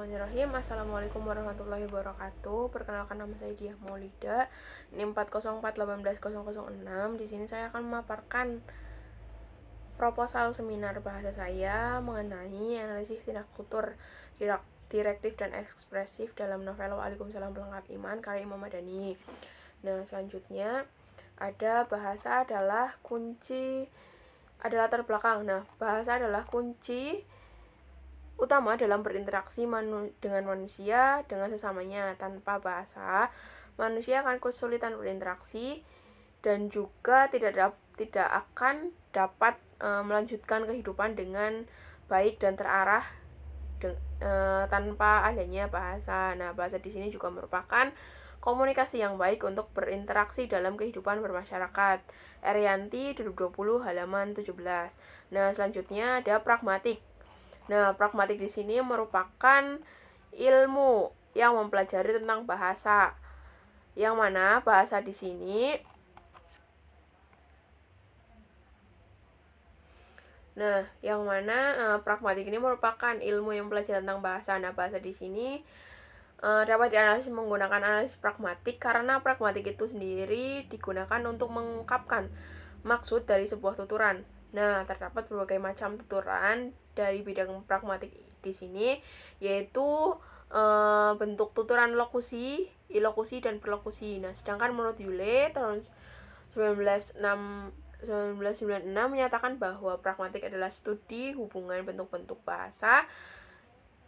Bismillahirrahmanirrahim. Assalamualaikum warahmatullahi wabarakatuh. Perkenalkan, nama saya Diah Maulida, NIM 404181006. Di sini saya akan memaparkan proposal seminar bahasa saya mengenai analisis tindak tutur direktif dan ekspresif dalam novel Waalaikumsalam Pelengkap Iman karya Imam Madani. Nah, selanjutnya ada bahasa adalah latar belakang. Nah, bahasa adalah kunci utama dalam berinteraksi dengan manusia, dengan sesamanya. Tanpa bahasa, manusia akan kesulitan berinteraksi dan juga tidak akan dapat melanjutkan kehidupan dengan baik dan terarah tanpa adanya bahasa. Nah, bahasa di sini juga merupakan komunikasi yang baik untuk berinteraksi dalam kehidupan bermasyarakat. Erianti 2020 halaman 17. Nah, selanjutnya ada pragmatik. Nah, pragmatik di sini merupakan ilmu yang mempelajari tentang bahasa. Yang mana bahasa di sini pragmatik ini merupakan ilmu yang mempelajari tentang bahasa. Nah, bahasa di sini dapat dianalisis menggunakan analisis pragmatik karena pragmatik itu sendiri digunakan untuk mengungkapkan maksud dari sebuah tuturan. Nah, terdapat berbagai macam tuturan dari bidang pragmatik di sini, yaitu bentuk tuturan lokusi, ilokusi, dan perlokusi. Nah, sedangkan menurut Yule tahun 1996 menyatakan bahwa pragmatik adalah studi hubungan bentuk-bentuk bahasa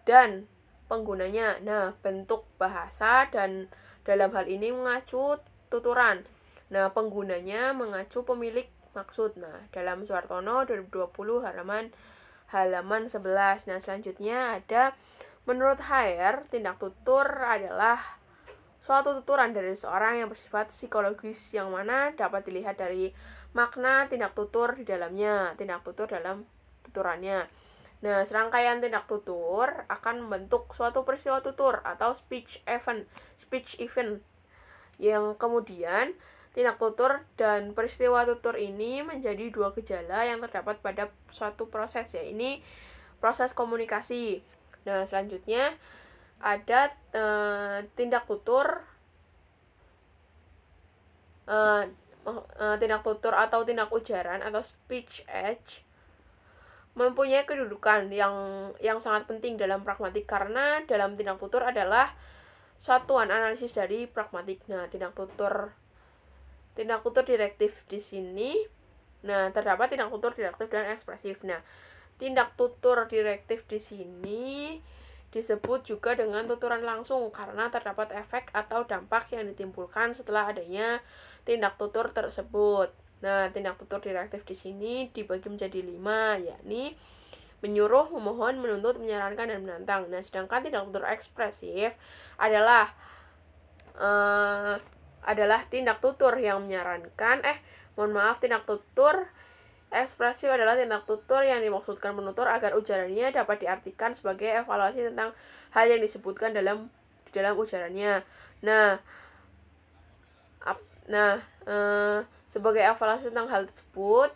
dan penggunanya. Nah, bentuk bahasa dan dalam hal ini mengacu tuturan. Nah, penggunanya mengacu pemilik maksud. Nah, dalam Suartono 2020 halaman 11. Nah, selanjutnya ada menurut Haier, tindak tutur adalah suatu tuturan dari seorang yang bersifat psikologis yang mana dapat dilihat dari makna tindak tutur di dalamnya, tindak tutur dalam tuturannya. Nah, serangkaian tindak tutur akan membentuk suatu peristiwa tutur atau speech event yang kemudian tindak tutur dan peristiwa tutur ini menjadi dua gejala yang terdapat pada suatu proses, yaitu proses komunikasi. Nah, selanjutnya ada tindak tutur atau tindak ujaran atau speech act mempunyai kedudukan yang sangat penting dalam pragmatik karena dalam tindak tutur adalah satuan analisis dari pragmatik. Nah, tindak tutur direktif di sini. Nah, terdapat tindak tutur direktif dan ekspresif. Nah, tindak tutur direktif di sini disebut juga dengan tuturan langsung karena terdapat efek atau dampak yang ditimbulkan setelah adanya tindak tutur tersebut. Nah, tindak tutur direktif di sini dibagi menjadi 5, yakni menyuruh, memohon, menuntut, menyarankan, dan menantang. Nah, sedangkan tindak tutur ekspresif adalah tindak tutur yang menyarankan. Tindak tutur ekspresif adalah tindak tutur yang dimaksudkan penutur agar ujarannya dapat diartikan sebagai evaluasi tentang hal yang disebutkan dalam ujarannya. Sebagai evaluasi tentang hal tersebut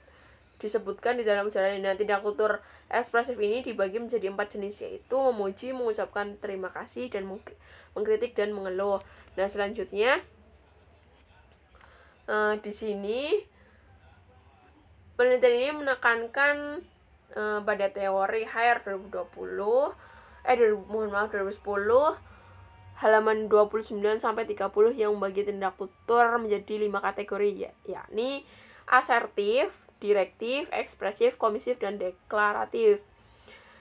disebutkan di dalam ujarannya. Nah, tindak tutur ekspresif ini dibagi menjadi 4 jenis, yaitu memuji, mengucapkan terima kasih, dan mengkritik dan mengeluh. Nah, selanjutnya di sini penelitian ini menekankan pada teori Haier 2010 halaman 29 sampai 30 yang membagi tindak tutur menjadi 5 kategori, yakni asertif, direktif, ekspresif, komisif, dan deklaratif.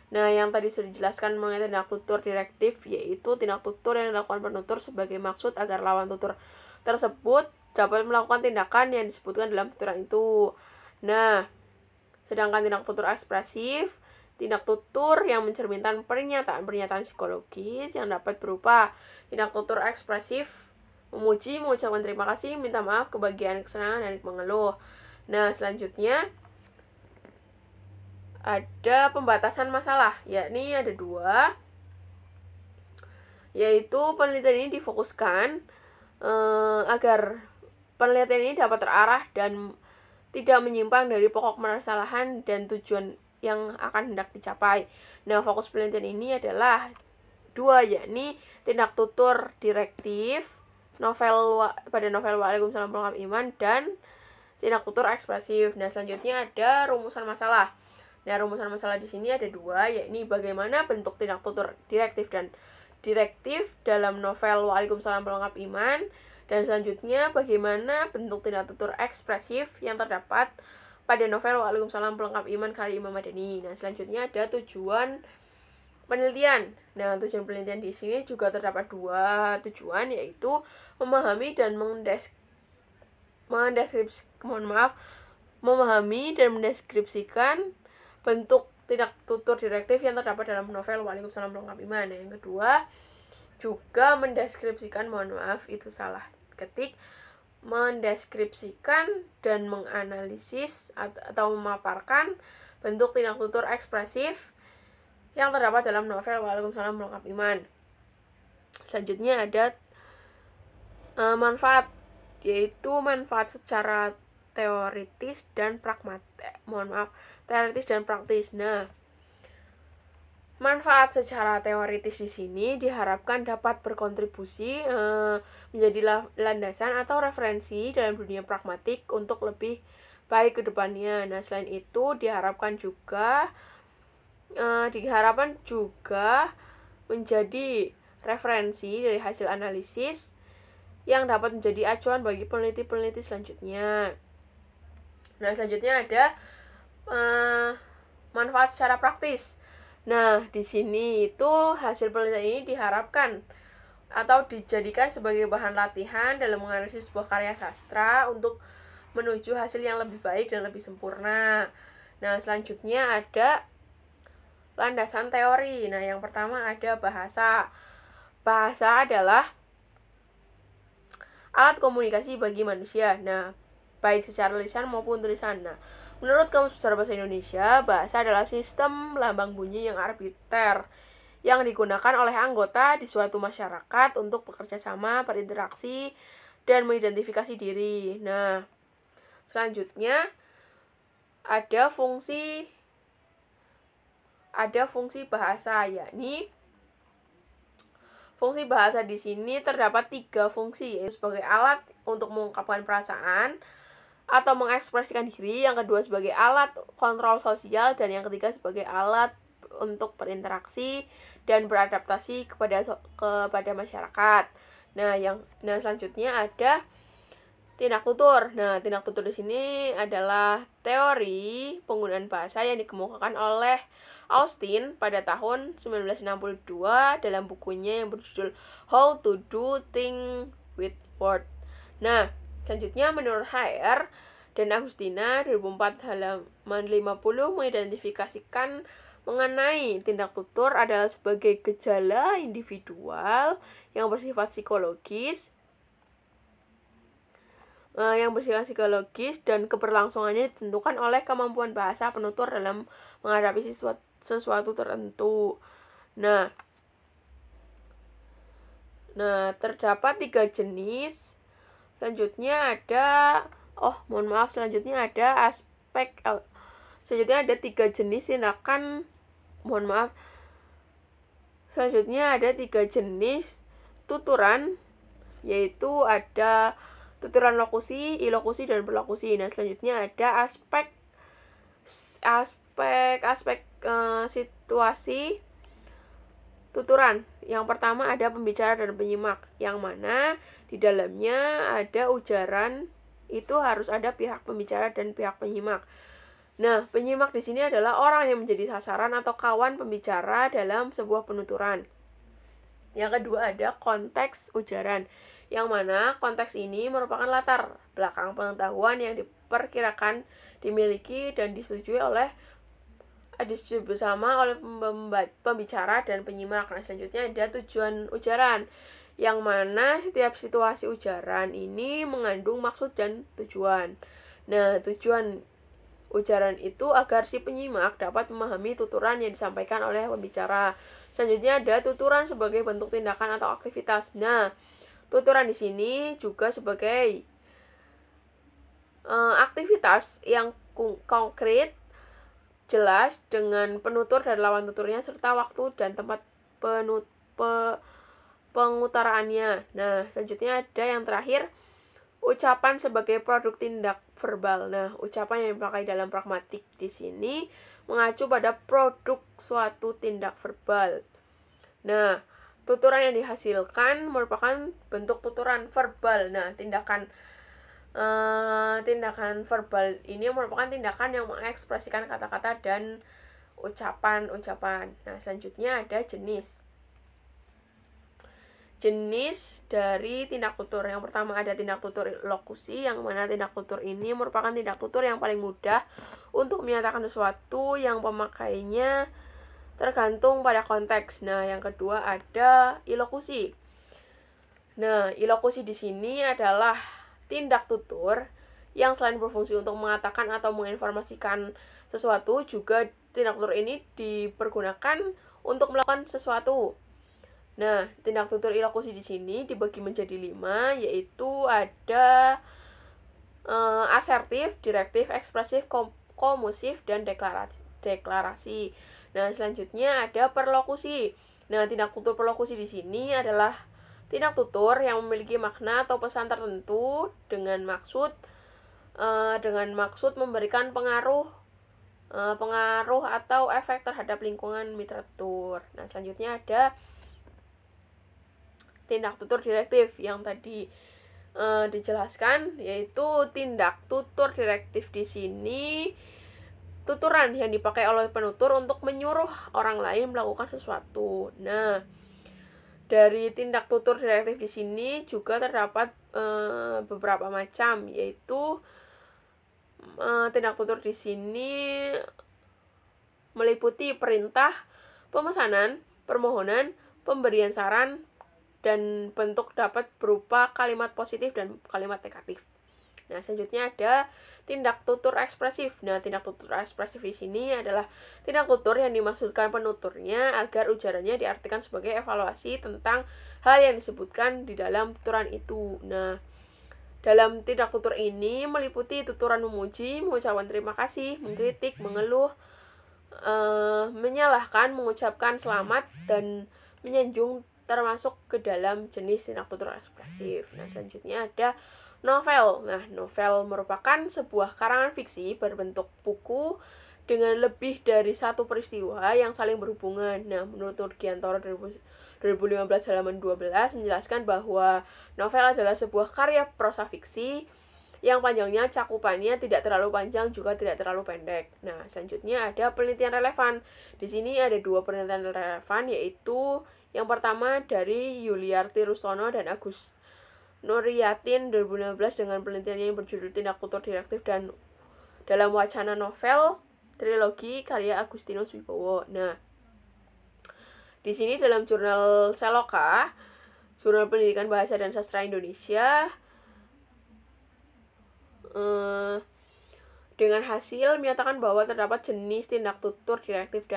Nah, yang tadi sudah dijelaskan mengenai tindak tutur direktif, yaitu tindak tutur yang dilakukan penutur sebagai maksud agar lawan tutur tersebut dapat melakukan tindakan yang disebutkan dalam tuturan itu. Nah, sedangkan tindak tutur ekspresif, tindak tutur yang mencerminkan pernyataan psikologis yang dapat berupa tindak tutur ekspresif, memuji, mengucapkan terima kasih, minta maaf, kebahagiaan, kesenangan, dan mengeluh. Nah, selanjutnya ada pembatasan masalah, yakni ada 2, yaitu penelitian ini difokuskan agar penelitian ini dapat terarah dan tidak menyimpang dari pokok permasalahan dan tujuan yang akan hendak dicapai. Nah, fokus penelitian ini adalah dua, yakni tindak tutur direktif pada novel Waalaikumsalam Pelengkap Iman dan tindak tutur ekspresif. Nah, selanjutnya ada rumusan masalah. Nah, rumusan masalah di sini ada dua, yakni bagaimana bentuk tindak tutur direktif dalam novel Waalaikumsalam Pelengkap Iman, dan selanjutnya bagaimana bentuk tindak tutur ekspresif yang terdapat pada novel Waalaikumsalam Pelengkap Iman karya Imam Madani. Nah, selanjutnya ada tujuan penelitian. Nah, tujuan penelitian di sini juga terdapat dua tujuan, yaitu memahami dan mendeskripsikan bentuk tindak tutur direktif yang terdapat dalam novel Waalaikumsalam Pelengkap Iman. Nah, yang kedua juga mendeskripsikan, mendeskripsikan dan menganalisis atau memaparkan bentuk tindak tutur ekspresif yang terdapat dalam novel Waalaikumsalam Pelengkap Iman. Selanjutnya ada manfaat, yaitu manfaat secara teoritis dan praktis. Nah, manfaat secara teoritis di sini diharapkan dapat berkontribusi menjadi landasan atau referensi dalam dunia pragmatik untuk lebih baik ke depannya. Nah, selain itu diharapkan juga menjadi referensi dari hasil analisis yang dapat menjadi acuan bagi peneliti-peneliti selanjutnya. Nah, selanjutnya ada manfaat secara praktis. Nah, di sini itu hasil penelitian ini diharapkan atau dijadikan sebagai bahan latihan dalam menganalisis sebuah karya sastra untuk menuju hasil yang lebih baik dan lebih sempurna. Nah, selanjutnya ada landasan teori. Nah, yang pertama ada bahasa. Bahasa adalah alat komunikasi bagi manusia. Nah, baik secara lisan maupun tulisan. Nah, menurut Kamus Besar Bahasa Indonesia, bahasa adalah sistem lambang bunyi yang arbiter yang digunakan oleh anggota di suatu masyarakat untuk bekerja sama, berinteraksi, dan mengidentifikasi diri. Nah, selanjutnya ada fungsi bahasa, yakni fungsi bahasa di sini terdapat 3 fungsi, yaitu sebagai alat untuk mengungkapkan perasaan atau mengekspresikan diri, yang kedua sebagai alat kontrol sosial, dan yang ketiga sebagai alat untuk berinteraksi dan beradaptasi kepada masyarakat. Nah, selanjutnya ada tindak tutur. Nah, tindak tutur di sini adalah teori penggunaan bahasa yang dikemukakan oleh Austin pada tahun 1962 dalam bukunya yang berjudul How to Do Things with Words. Nah, selanjutnya menurut HR dan Agustina 2004 halaman 50 mengidentifikasikan mengenai tindak tutur adalah sebagai gejala individual yang bersifat psikologis dan keberlangsungannya ditentukan oleh kemampuan bahasa penutur dalam menghadapi sesuatu tertentu. Nah, terdapat 3 jenis. Selanjutnya ada ada 3 jenis tindakan. Selanjutnya ada 3 jenis tuturan, yaitu ada tuturan lokusi, ilokusi, dan berlokusi. Nah, selanjutnya ada aspek situasi tuturan. Yang pertama ada pembicara dan penyimak, yang mana di dalamnya ada ujaran, itu harus ada pihak pembicara dan pihak penyimak. Nah, penyimak di sini adalah orang yang menjadi sasaran atau kawan pembicara dalam sebuah penuturan. Yang kedua ada konteks ujaran, yang mana konteks ini merupakan latar belakang pengetahuan yang diperkirakan dimiliki dan disetujui bersama oleh pembicara dan penyimak. Nah, selanjutnya ada tujuan ujaran, yang mana setiap situasi ujaran ini mengandung maksud dan tujuan. Nah, tujuan ujaran itu agar si penyimak dapat memahami tuturan yang disampaikan oleh pembicara. Selanjutnya ada tuturan sebagai bentuk tindakan atau aktivitas. Nah, tuturan di sini juga sebagai aktivitas yang konkret, jelas, dengan penutur dan lawan tuturnya, serta waktu dan tempat pengutaraannya. Nah, selanjutnya ada yang terakhir, ucapan sebagai produk tindak verbal. Nah, ucapan yang dipakai dalam pragmatik di sini mengacu pada produk suatu tindak verbal. Nah, tuturan yang dihasilkan merupakan bentuk tuturan verbal. Nah, tindakan verbal ini merupakan tindakan yang mengekspresikan kata-kata dan ucapan-ucapan. Nah, selanjutnya ada jenis dari tindak tutur. Yang pertama ada tindak tutur lokusi, yang mana tindak tutur ini merupakan tindak tutur yang paling mudah untuk menyatakan sesuatu yang pemakainya tergantung pada konteks. Nah, yang kedua ada ilokusi. Nah, ilokusi di sini adalah tindak tutur yang selain berfungsi untuk mengatakan atau menginformasikan sesuatu, juga tindak tutur ini dipergunakan untuk melakukan sesuatu. Nah, tindak tutur ilokusi di sini dibagi menjadi 5, yaitu ada asertif, direktif, ekspresif, komusif, dan deklarasi. Nah, selanjutnya ada perlokusi. Nah, tindak tutur perlokusi di sini adalah tindak tutur yang memiliki makna atau pesan tertentu dengan maksud memberikan pengaruh atau efek terhadap lingkungan mitra tutur. Nah, selanjutnya ada tindak tutur direktif yang tadi dijelaskan, yaitu tindak tutur direktif di sini tuturan yang dipakai oleh penutur untuk menyuruh orang lain melakukan sesuatu. Nah, dari tindak tutur direktif di sini juga terdapat beberapa macam, yaitu tindak tutur di sini meliputi perintah, pemesanan, permohonan, pemberian saran, dan bentuk dapat berupa kalimat positif dan kalimat negatif. Nah, selanjutnya ada tindak tutur ekspresif. Nah, tindak tutur ekspresif di sini adalah tindak tutur yang dimaksudkan penuturnya agar ujarannya diartikan sebagai evaluasi tentang hal yang disebutkan di dalam tuturan itu. Nah, dalam tindak tutur ini meliputi tuturan memuji, mengucapkan terima kasih, mengkritik, mengeluh, menyalahkan, mengucapkan selamat, dan menyanjung termasuk ke dalam jenis tindak tutur ekspresif. Nah, selanjutnya ada novel. Nah, novel merupakan sebuah karangan fiksi berbentuk buku dengan lebih dari satu peristiwa yang saling berhubungan. Nah, menurut Nurgiantoro 2015 halaman 12 menjelaskan bahwa novel adalah sebuah karya prosa fiksi yang panjangnya cakupannya tidak terlalu panjang juga tidak terlalu pendek. Nah, selanjutnya ada penelitian relevan. Di sini ada 2 penelitian relevan, yaitu yang pertama dari Yuliarti Rustono dan Agus Nuryatin 2016 dengan penelitiannya yang berjudul Tindak Tutur Direktif dan dalam Wacana Novel Trilogi karya Agustinus Wibowo. Nah, di sini dalam jurnal Seloka, Jurnal Pendidikan Bahasa dan Sastra Indonesia, dengan hasil menyatakan bahwa terdapat jenis tindak tutur direktif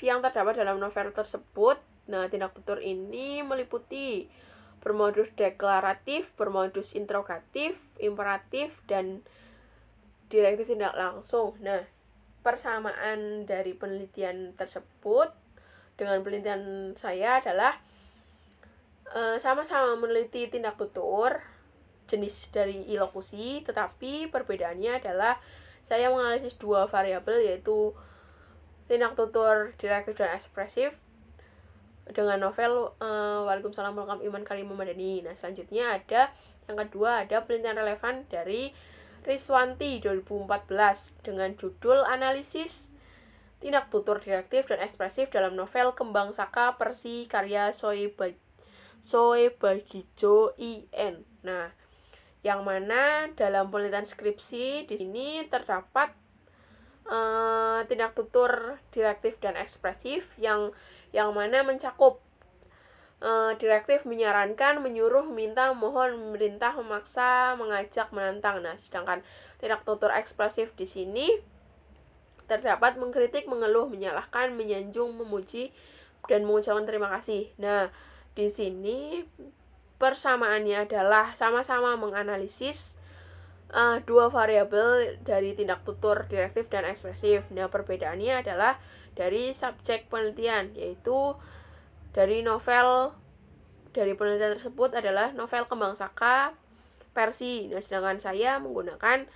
yang terdapat dalam novel tersebut. Nah, tindak tutur ini meliputi bermodus deklaratif, bermodus interrogatif, imperatif, dan direktif tindak langsung. Nah, persamaan dari penelitian tersebut dengan penelitian saya adalah sama-sama meneliti tindak tutur jenis dari ilokusi, tetapi perbedaannya adalah saya menganalisis 2 variabel, yaitu tindak tutur direktif dan ekspresif dengan novel Waalaikumsalam Welcome Iman Karim Madani. Nah, selanjutnya ada yang kedua, ada penelitian relevan dari Riswanti 2014 dengan judul Analisis Tindak Tutur Direktif dan Ekspresif dalam Novel Kembang Saka Persi karya Soebagijo IN. Nah, yang mana dalam penelitian skripsi di sini terdapat tindak tutur direktif dan ekspresif yang mana mencakup direktif menyarankan, menyuruh, meminta, memohon, memerintah, memaksa, mengajak, menantang. Nah, sedangkan tindak tutur ekspresif di sini terdapat mengkritik, mengeluh, menyalahkan, menyanjung, memuji, dan mengucapkan terima kasih. Nah, di sini persamaannya adalah sama-sama menganalisis 2 variabel dari tindak tutur direktif dan ekspresif. Nah, perbedaannya adalah dari subjek penelitian, yaitu dari novel dari penelitian tersebut adalah novel Kembang Saka Persi. Nah, sedangkan saya menggunakan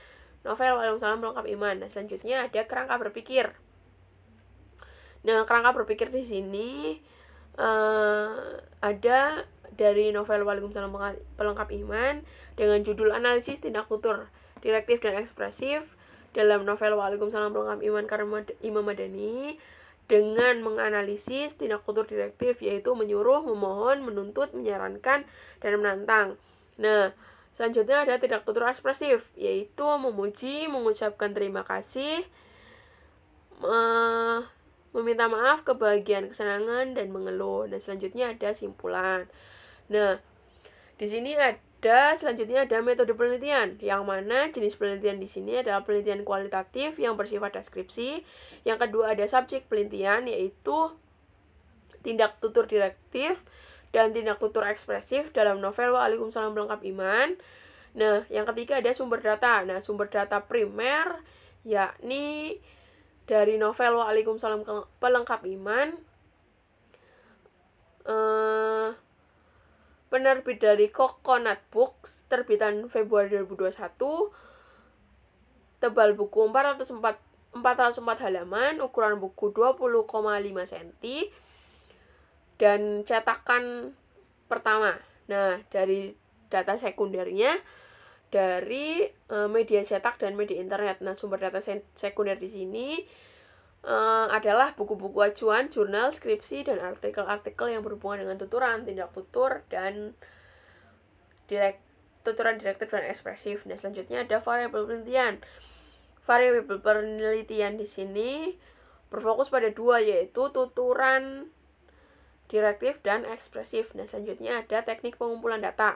novel Waalaikumsalam Pelengkap Iman. Nah, selanjutnya ada kerangka berpikir. Nah, kerangka berpikir di sini ada dari novel Waalaikumsalam Pelengkap Iman dengan judul Analisis Tindak Tutur Direktif dan Ekspresif. Dalam novel Waalaikumsalam Pelengkap Iman karya Imam Madani dengan menganalisis tindak tutur direktif, yaitu menyuruh, memohon, menuntut, menyarankan, dan menantang. Nah, selanjutnya ada tindak tutur ekspresif, yaitu memuji, mengucapkan terima kasih, meminta maaf, kebahagiaan, kesenangan, dan mengeluh. Nah, selanjutnya ada simpulan. Nah, di sini selanjutnya ada metode penelitian, yang mana jenis penelitian di sini adalah penelitian kualitatif yang bersifat deskripsi. Yang kedua ada subjek penelitian, yaitu tindak tutur direktif dan tindak tutur ekspresif dalam novel Waalaikumsalam Pelengkap Iman. Nah, yang ketiga ada sumber data. Nah, sumber data primer yakni dari novel Waalaikumsalam Pelengkap Iman, penerbit dari Coconut Books, terbitan Februari 2021, tebal buku 404 halaman, ukuran buku 20,5 cm, dan cetakan pertama. Nah, dari data sekundernya dari media cetak dan media internet. Nah, sumber data sekunder di sini adalah buku-buku acuan, jurnal, skripsi, dan artikel-artikel yang berhubungan dengan tuturan, tindak tutur, dan tuturan direktif dan ekspresif. Nah, selanjutnya ada variabel penelitian. Variabel penelitian di sini berfokus pada dua, yaitu tuturan direktif dan ekspresif. Nah, selanjutnya ada teknik pengumpulan data.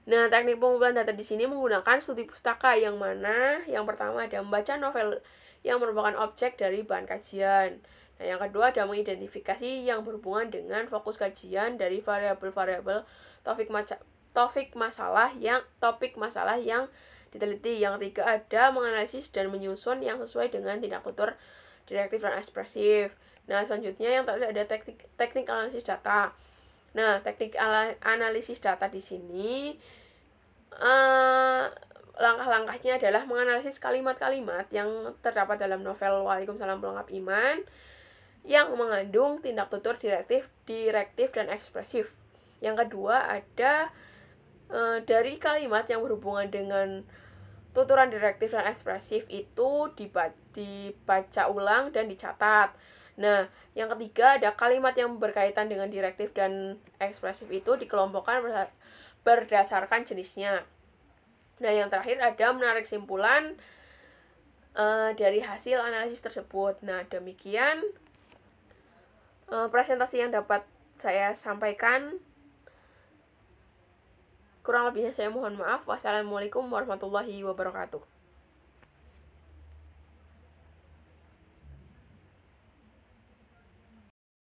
Nah, teknik pengumpulan data di sini menggunakan studi pustaka, yang mana yang pertama ada membaca novel yang merupakan objek dari bahan kajian. Nah, yang kedua ada mengidentifikasi yang berhubungan dengan fokus kajian dari variabel-variabel topik masalah yang diteliti. Yang ketiga ada menganalisis dan menyusun yang sesuai dengan tindak tutur direktif dan ekspresif. Nah, selanjutnya yang terakhir ada teknik analisis data. Nah, teknik analisis data di sini langkah-langkahnya adalah menganalisis kalimat-kalimat yang terdapat dalam novel Waalaikumsalam Pelengkap Iman yang mengandung tindak tutur direktif dan ekspresif. Yang kedua ada dari kalimat yang berhubungan dengan tuturan direktif dan ekspresif itu dibaca ulang dan dicatat. Nah, yang ketiga ada kalimat yang berkaitan dengan direktif dan ekspresif itu dikelompokkan berdasarkan jenisnya. Nah, yang terakhir ada menarik simpulan dari hasil analisis tersebut. Nah, demikian presentasi yang dapat saya sampaikan. Kurang lebihnya saya mohon maaf. Wassalamualaikum warahmatullahi wabarakatuh.